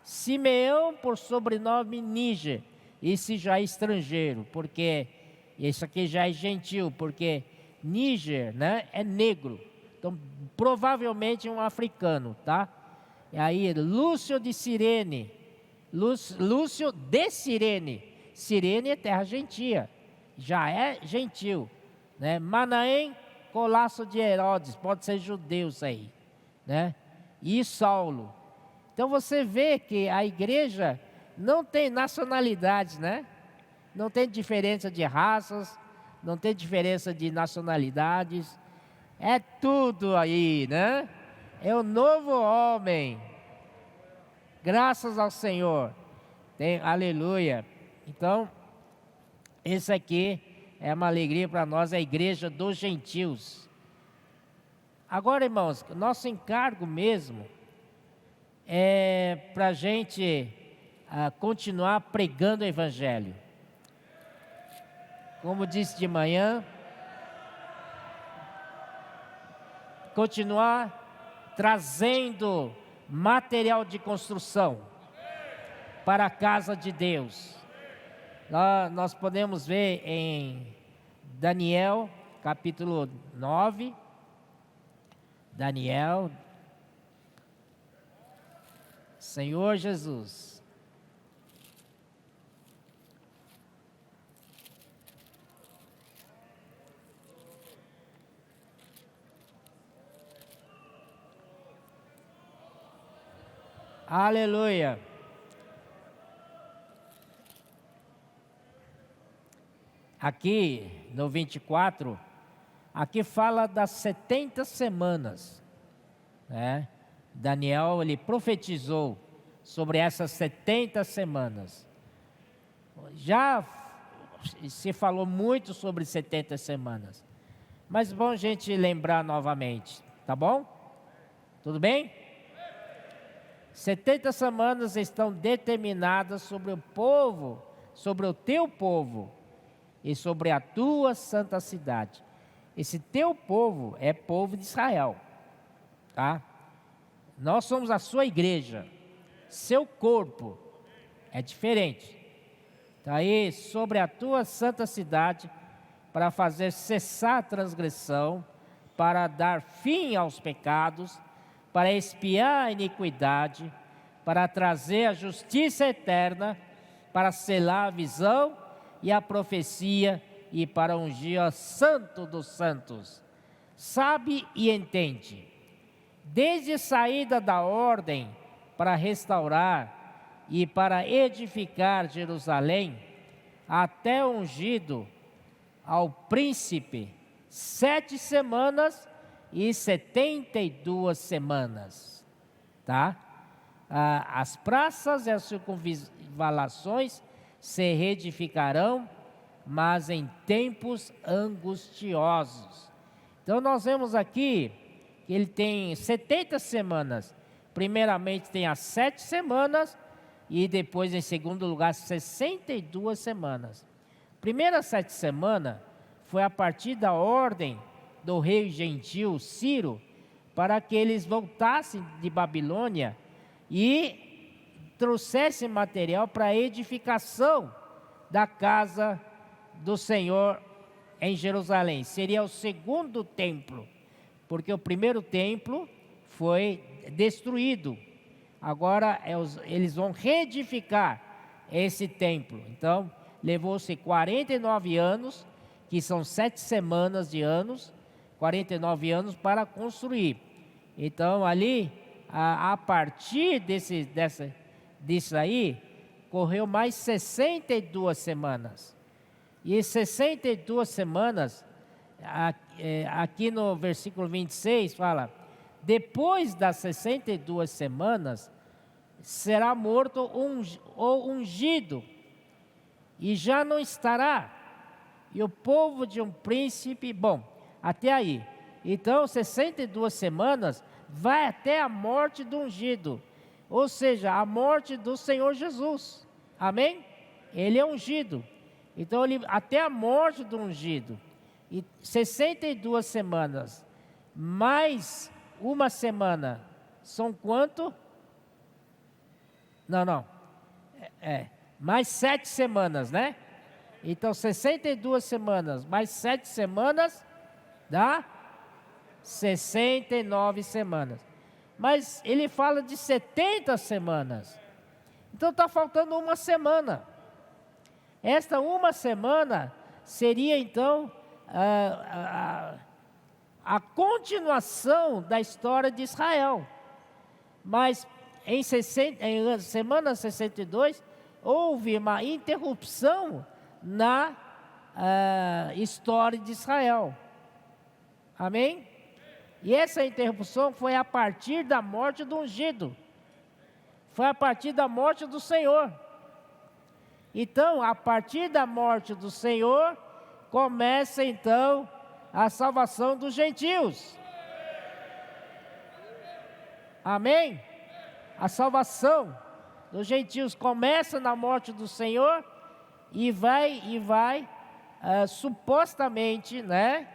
Simeão, por sobrenome Níger. Esse já é estrangeiro, porque esse aqui já é gentil, porque Níger, né, é negro. Então, provavelmente um africano, tá? E aí, Lúcio de Cirene. Lúcio de Cirene. Cirene é terra gentia. Já é gentil, né? Manaém, Colasso de Herodes. Pode ser judeus aí, né? E Saulo. Então, você vê que a igreja não tem nacionalidades, né? Não tem diferença de raças, não tem diferença de nacionalidades. É tudo aí, né? É o novo homem. Graças ao Senhor. Aleluia. Então, esse aqui é uma alegria para nós, a igreja dos gentios. Agora, irmãos, nosso encargo mesmo é para a gente continuar pregando o Evangelho. Como disse de manhã, continuar trazendo material de construção para a casa de Deus. Nós podemos ver em Daniel, capítulo 9. Daniel, Senhor Jesus. Aleluia. Aqui no 24, aqui fala das 70 semanas, né? Daniel, ele profetizou sobre essas 70 semanas. Já se falou muito sobre 70 semanas, mas bom a gente lembrar novamente, tá bom? Tudo bem? 70 semanas estão determinadas sobre o povo, sobre o teu povo e sobre a tua santa cidade. Esse teu povo é povo de Israel, tá? Nós somos a sua igreja, seu corpo é diferente. Está aí sobre a tua santa cidade, para fazer cessar a transgressão, para dar fim aos pecados, para expiar a iniquidade, para trazer a justiça eterna, para selar a visão e a profecia, e para ungir o santo dos santos. Sabe e entende. Desde a saída da ordem para restaurar e para edificar Jerusalém, até ungido ao príncipe, 7 semanas e 72 semanas, tá? As praças e as circunvalações se reedificarão, mas em tempos angustiosos. Então nós vemos aqui que ele tem 70 semanas. Primeiramente tem as 7 semanas e depois, em segundo lugar, 62 semanas. Primeira 7 semanas foi a partir da ordem do rei gentil Ciro, para que eles voltassem de Babilônia e trouxessem material para a edificação da casa do Senhor em Jerusalém. Seria o segundo templo, porque o primeiro templo foi destruído. Agora eles vão reedificar esse templo. Então, levou-se 49 anos, que são 7 semanas de anos, 49 anos para construir. Então, ali, a partir disso aí, correu mais 62 semanas. E 62 semanas, aqui no versículo 26 fala: depois das 62 semanas, será morto ou ungido, e já não estará, e o povo de um príncipe, bom, até aí. Então, 62 semanas vai até a morte do ungido, ou seja, a morte do Senhor Jesus, amém? Ele é ungido, então até a morte do ungido. E 62 semanas, mais uma semana, são quanto? Mais 7 semanas, né? Então 62 semanas, mais 7 semanas, dá 69 semanas. Mas ele fala de 70 semanas. Então está faltando uma semana. Esta uma semana seria então a continuação da história de Israel. Mas em semana 62, houve uma interrupção na história de Israel. Amém? E essa interrupção foi a partir da morte do ungido. Foi a partir da morte do Senhor. Então, a partir da morte do Senhor, começa então a salvação dos gentios. Amém? A salvação dos gentios começa na morte do Senhor e vai supostamente, né,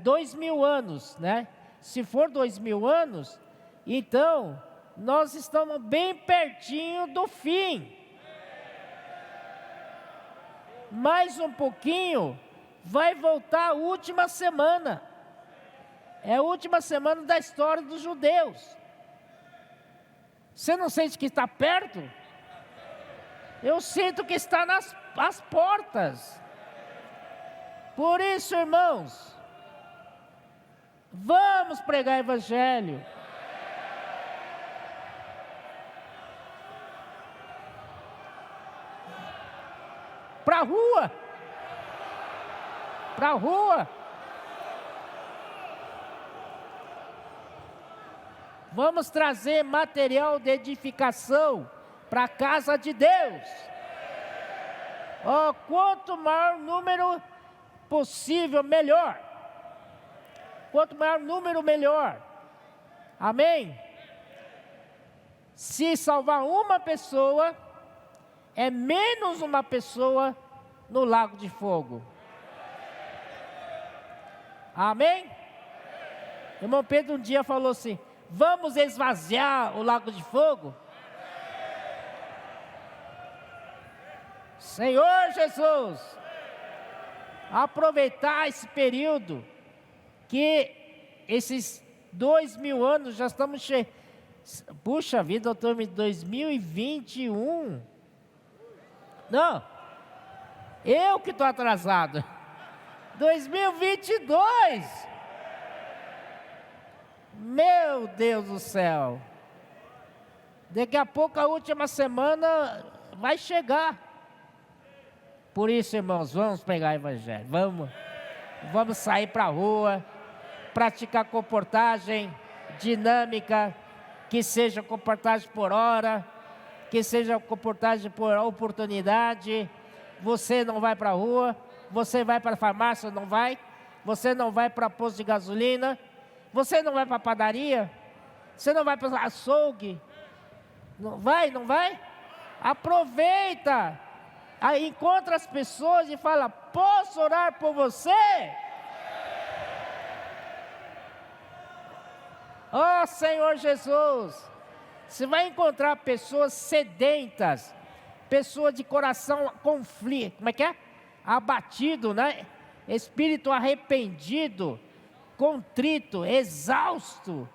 2000 anos, né? Se for 2000 anos, então nós estamos bem pertinho do fim. Mais um pouquinho, vai voltar a última semana. É a última semana da história dos judeus. Você não sente que está perto? Eu sinto que está nas portas. Por isso, irmãos, vamos pregar o evangelho. Para a rua. Para a rua. Vamos trazer material de edificação para a casa de Deus. Oh, quanto maior número possível, melhor. Quanto maior número, melhor. Amém? Se salvar uma pessoa, é menos uma pessoa no lago de fogo. Amém? O irmão Pedro um dia falou assim: vamos esvaziar o lago de fogo? Senhor Jesus, aproveitar esse período, que esses 2000 anos já estamos puxa vida, eu estou em 2021. Não, eu que estou atrasado. 2022. Meu Deus do céu. Daqui a pouco a última semana vai chegar. Por isso, irmãos, vamos pregar o evangelho. Vamos sair para a rua, praticar comportagem dinâmica, que seja comportagem por hora, que seja comportagem por oportunidade. Você não vai para a rua, você vai para a farmácia, não vai? Você não vai para posto de gasolina? Você não vai para a padaria? Você não vai para o açougue? Não vai, não vai? Aproveita. Aí encontra as pessoas e fala: posso orar por você? Oh Senhor Jesus, você vai encontrar pessoas sedentas, pessoas de coração conflito, como é que é? Abatido, né? Espírito arrependido, contrito, exausto.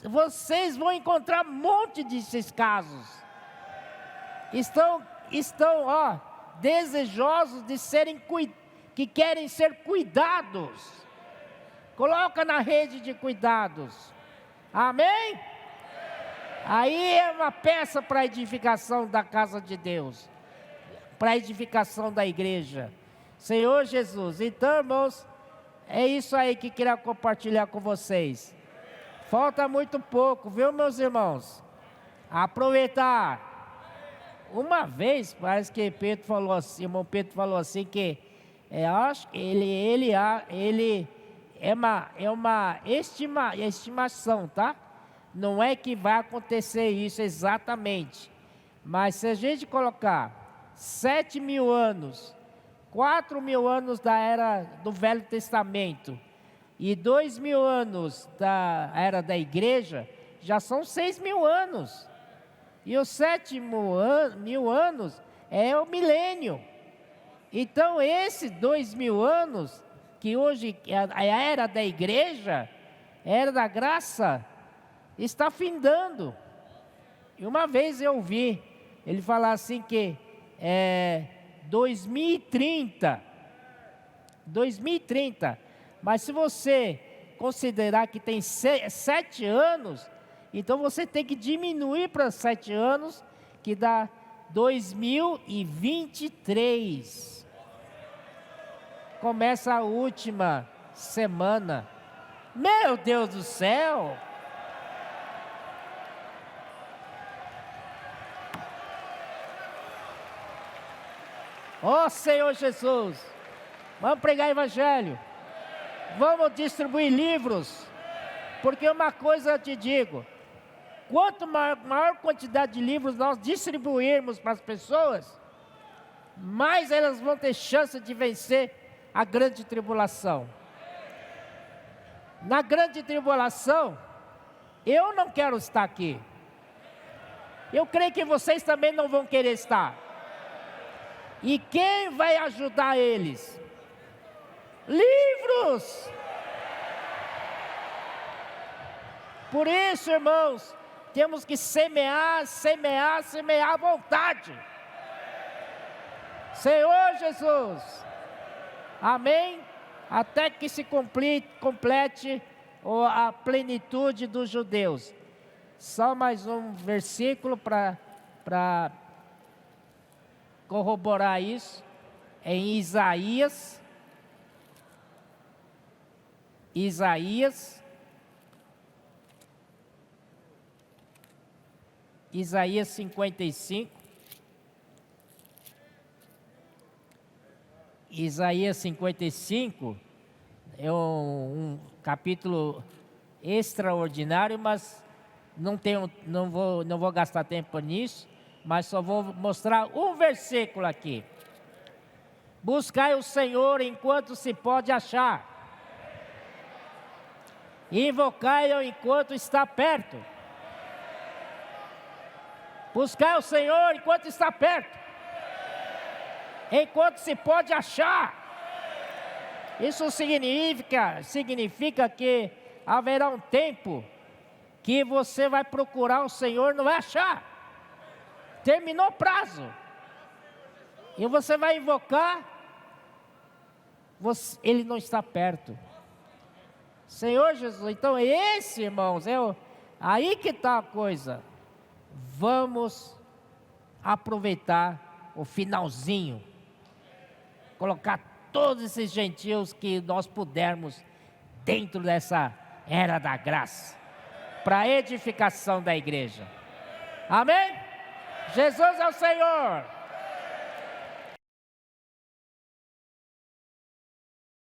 Vocês vão encontrar um monte desses casos. Estão, desejosos de que querem ser cuidados. Coloca na rede de cuidados. Amém? Aí é uma peça para a edificação da casa de Deus, para a edificação da igreja. Senhor Jesus, então, irmãos, é isso aí que queria compartilhar com vocês. Falta muito pouco, viu, meus irmãos? Aproveitar. Uma vez, parece que Pedro falou assim, irmão Pedro falou assim, que acho que ele é uma estimação, tá? Não é que vai acontecer isso exatamente, mas se a gente colocar 7.000 anos, 4.000 anos da era do Velho Testamento e 2.000 anos da era da igreja, já são 6.000 anos. E os 7.000 anos é o milênio. Então, esses 2.000 anos, que hoje é a era da igreja, a era da graça, está findando. E uma vez eu ouvi ele falar assim que 2030, mas se você considerar que tem 7 anos, então você tem que diminuir para 7 anos, que dá 2023. Começa a última semana. Meu Deus do céu! Ó Senhor Jesus, Vamos pregar evangelho. Vamos distribuir livros. Porque uma coisa eu te digo: quanto maior quantidade de livros nós distribuirmos para as pessoas, mais elas vão ter chance de vencer a grande tribulação. Na grande tribulação, eu não quero estar aqui. Eu creio que vocês também não vão querer estar. E quem vai ajudar eles? Livros! Por isso, irmãos, temos que semear, semear, semear à vontade. Senhor Jesus, amém? Até que se complete a plenitude dos judeus. Só mais um versículo para corroborar isso. Em Isaías 55. Isaías 55 é um capítulo extraordinário, mas não vou gastar tempo nisso, mas só vou mostrar um versículo aqui. Buscai o Senhor enquanto se pode achar, invocai-o enquanto está perto. Buscai o Senhor enquanto está perto, enquanto se pode achar. Isso significa que haverá um tempo que você vai procurar o Senhor, não vai achar. Terminou o prazo. E você vai invocar, Ele não está perto. Senhor Jesus, então esse, irmãos, aí que está a coisa. Vamos aproveitar o finalzinho, colocar todos esses gentios que nós pudermos dentro dessa era da graça, para a edificação da igreja. Amém? Jesus é o Senhor.